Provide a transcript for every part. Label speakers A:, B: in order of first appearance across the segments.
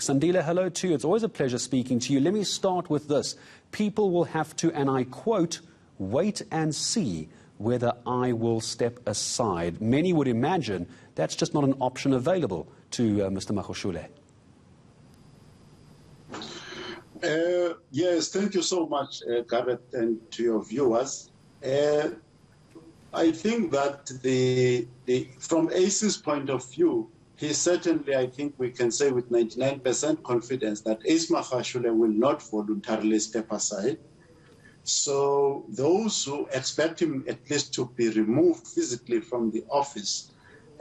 A: Sandile, hello to you. It's always a pleasure speaking to you. Let me start with this. People will have to, and I quote, wait and see whether I will step aside. Many would imagine that's just not an option available to Mr. Magashule.
B: Yes, thank you so much, Gareth, and to your viewers. I think that from AC's point of view, he certainly, I think we can say with 99% confidence that Ace Magashule will not voluntarily step aside. So those who expect him at least to be removed physically from the office,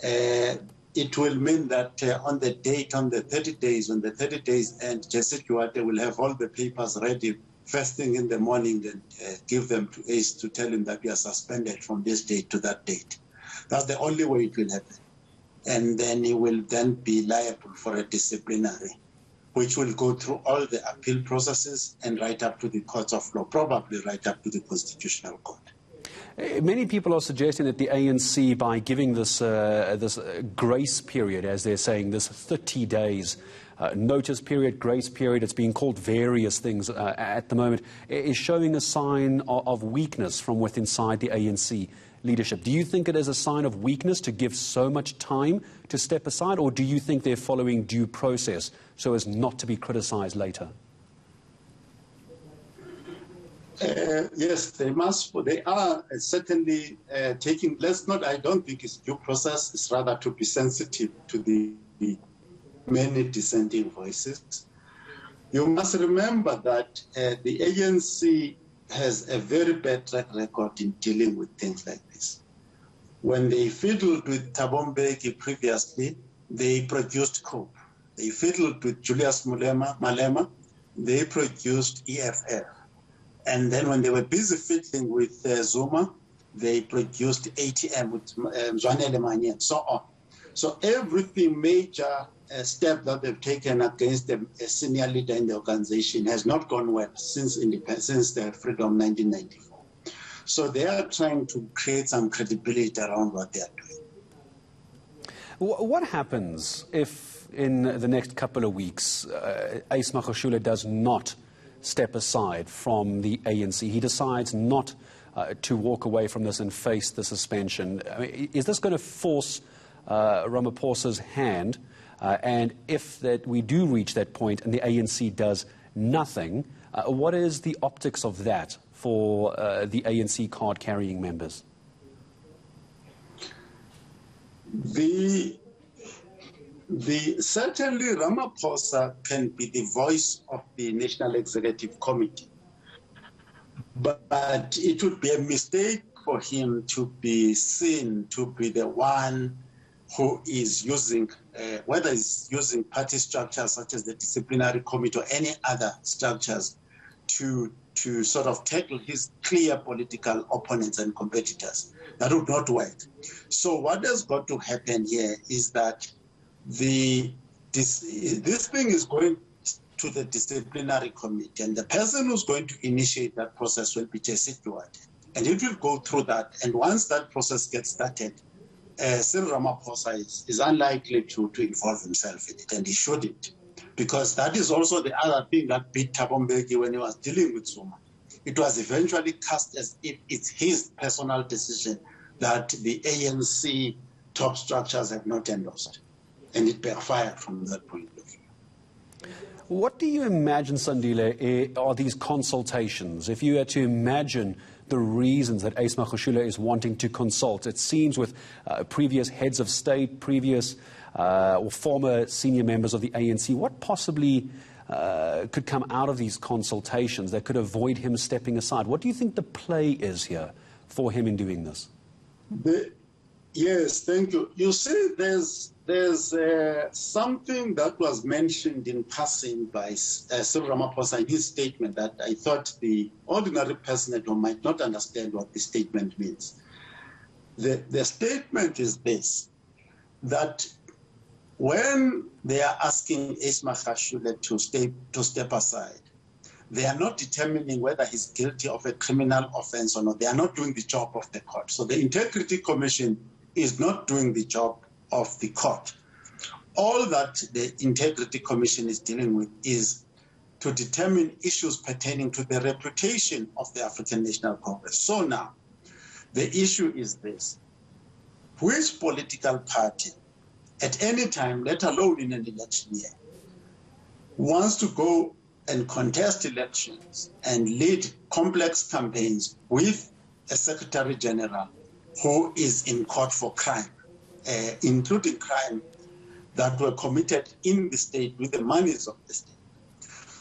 B: it will mean that on the date, on the 30 days, when the 30 days end, Jesse Duarte will have all the papers ready first thing in the morning and give them to Ace to tell him that we are suspended from this date to that date. That's the only way it will happen. And then he will then be liable for a disciplinary, which will go through all the appeal processes and right up to the courts of law, probably right up to the Constitutional Court.
A: Many people are suggesting that the ANC, by giving this grace period, as they're saying, this 30 days notice period, grace period, it's being called various things at the moment, is showing a sign of weakness from within inside the ANC leadership. Do you think it is a sign of weakness to give so much time to step aside, or do you think they're following due process so as not to be criticized later?
B: Yes, they must. They are certainly taking. I don't think it's due process. It's rather to be sensitive to the many dissenting voices. You must remember that the ANC has a very bad track record in dealing with things like this. When they fiddled with Thabo Mbeki previously, they produced COPE. They fiddled with Julius Malema, they produced EFF. And then when they were busy fiddling with Zuma, they produced ATM with Zwanele Manye and so on. So everything major step that they've taken against a senior leader in the organization has not gone well since the freedom 1994. So they are trying to create some credibility around what they are doing.
A: What happens if in the next couple of weeks Ace Magashule does not step aside from the ANC? He decides not to walk away from this and face the suspension. I mean, is this going to force Ramaphosa's hand? And if we do reach that point and the ANC does nothing, what is the optics of that for the ANC card-carrying members?
B: Certainly Ramaphosa can be the voice of the National Executive Committee, but it would be a mistake for him to be seen to be the one who is using, whether he's using party structures such as the disciplinary committee or any other structures to sort of tackle his clear political opponents and competitors. That would not work. So what has got to happen here is that this thing is going to the disciplinary committee, and the person who's going to initiate that process will be Jesse Duarte. And it will go through that. And once that process gets started, Cyril Ramaphosa is unlikely to involve himself in it, and he shouldn't. Because that is also the other thing that beat Thabo Mbeki when he was dealing with Zuma. It was eventually cast as if it's his personal decision that the ANC top structures have not endorsed. And it backfired from that point of view.
A: What do you imagine, Sandile, are these consultations? If you had to imagine the reasons that Ace Magashule is wanting to consult, it seems with previous heads of state, previous or former senior members of the ANC, what possibly could come out of these consultations that could avoid him stepping aside? What do you think the play is here for him in doing this?
B: Yes, thank you. You see, there's something that was mentioned in passing by Cyril Ramaphosa in his statement that I thought the ordinary person at home might not understand what the statement means. The statement is this, that when they are asking Ace Magashule to step aside, they are not determining whether he's guilty of a criminal offense or not. They are not doing the job of the court. So the Integrity Commission is not doing the job of the court. all that the Integrity Commission is dealing with is to determine issues pertaining to the reputation of the African National Congress. So now, the issue is this. Which political party, at any time, let alone in an election year, wants to go and contest elections and lead complex campaigns with a Secretary General who is in court for crime, including crime that were committed in the state with the monies of the state?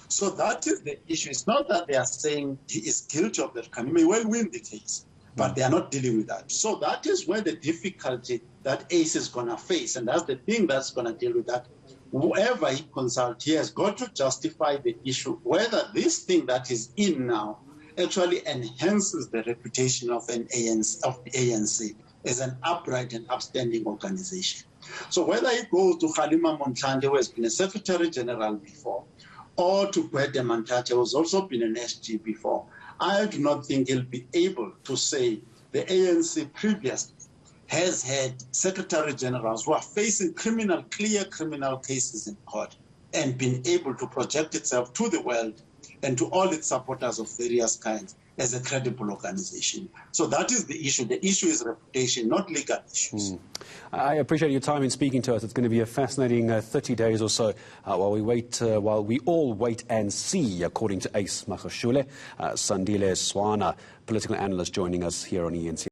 B: So that is the issue. It's not that they are saying he is guilty of that crime. He may well win the case, but they are not dealing with that. So that is where the difficulty that ACE is going to face, and that's the thing that's going to deal with that. Whoever he consults, he has got to justify the issue, whether this thing that is in now actually enhances the reputation of the ANC as an upright and upstanding organization. So whether he goes to Kgalema Motlanthe, who has been a Secretary General before, or to Gwede Mantashe, who has also been an SG before, I do not think he'll be able to say the ANC previously has had Secretary Generals who are facing clear criminal cases in court and been able to project itself to the world and to all its supporters of various kinds as a credible organization. So that is the issue. The issue is reputation, not legal issues.
A: I appreciate your time in speaking to us. It's going to be a fascinating 30 days or so while we all wait and see, according to Ace Magashule. Sandile Swana, political analyst, joining us here on ANC.